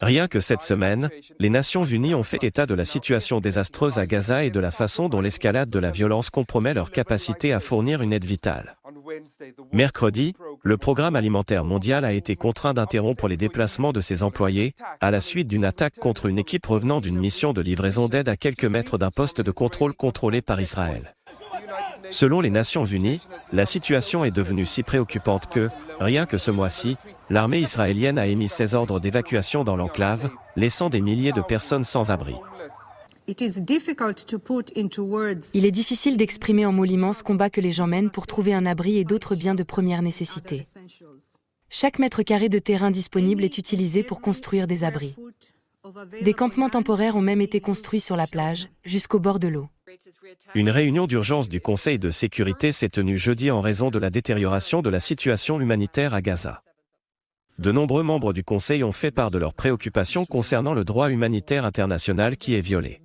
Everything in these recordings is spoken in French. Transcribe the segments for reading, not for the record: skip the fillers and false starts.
Rien que cette semaine, les Nations Unies ont fait état de la situation désastreuse à Gaza et de la façon dont l'escalade de la violence compromet leur capacité à fournir une aide vitale. Mercredi, le Programme alimentaire mondial a été contraint d'interrompre les déplacements de ses employés, à la suite d'une attaque contre une équipe revenant d'une mission de livraison d'aide à quelques mètres d'un poste de contrôle contrôlé par Israël. Selon les Nations Unies, la situation est devenue si préoccupante que, rien que ce mois-ci, l'armée israélienne a émis ses ordres d'évacuation dans l'enclave, laissant des milliers de personnes sans abri. Il est difficile d'exprimer en mots l'immense combat que les gens mènent pour trouver un abri et d'autres biens de première nécessité. Chaque mètre carré de terrain disponible est utilisé pour construire des abris. Des campements temporaires ont même été construits sur la plage, jusqu'au bord de l'eau. Une réunion d'urgence du Conseil de sécurité s'est tenue jeudi en raison de la détérioration de la situation humanitaire à Gaza. De nombreux membres du Conseil ont fait part de leurs préoccupations concernant le droit humanitaire international qui est violé.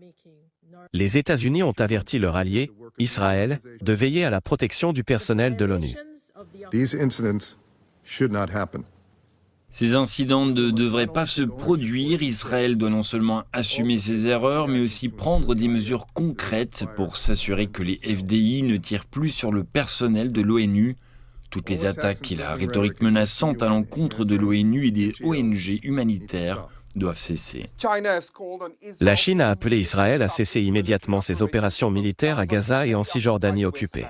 Les États-Unis ont averti leur allié, Israël, de veiller à la protection du personnel de l'ONU. Ces incidents ne devraient pas se produire. Israël doit non seulement assumer ses erreurs, mais aussi prendre des mesures concrètes pour s'assurer que les FDI ne tirent plus sur le personnel de l'ONU. Toutes les attaques et la rhétorique menaçante à l'encontre de l'ONU et des ONG humanitaires doivent cesser. La Chine a appelé Israël à cesser immédiatement ses opérations militaires à Gaza et en Cisjordanie occupée.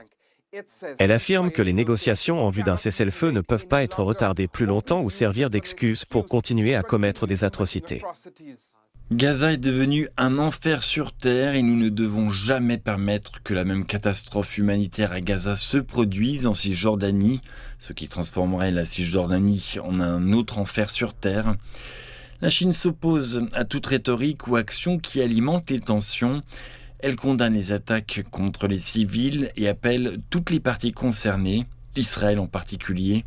Elle affirme que les négociations en vue d'un cessez-le-feu ne peuvent pas être retardées plus longtemps ou servir d'excuse pour continuer à commettre des atrocités. Gaza est devenu un enfer sur terre et nous ne devons jamais permettre que la même catastrophe humanitaire à Gaza se produise en Cisjordanie, ce qui transformerait la Cisjordanie en un autre enfer sur terre. La Chine s'oppose à toute rhétorique ou action qui alimente les tensions. Elle condamne les attaques contre les civils et appelle toutes les parties concernées, Israël en particulier,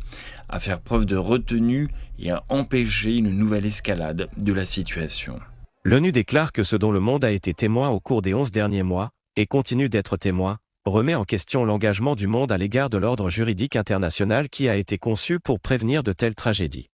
à faire preuve de retenue et à empêcher une nouvelle escalade de la situation. L'ONU déclare que ce dont le monde a été témoin au cours des 11 derniers mois, et continue d'être témoin, remet en question l'engagement du monde à l'égard de l'ordre juridique international qui a été conçu pour prévenir de telles tragédies.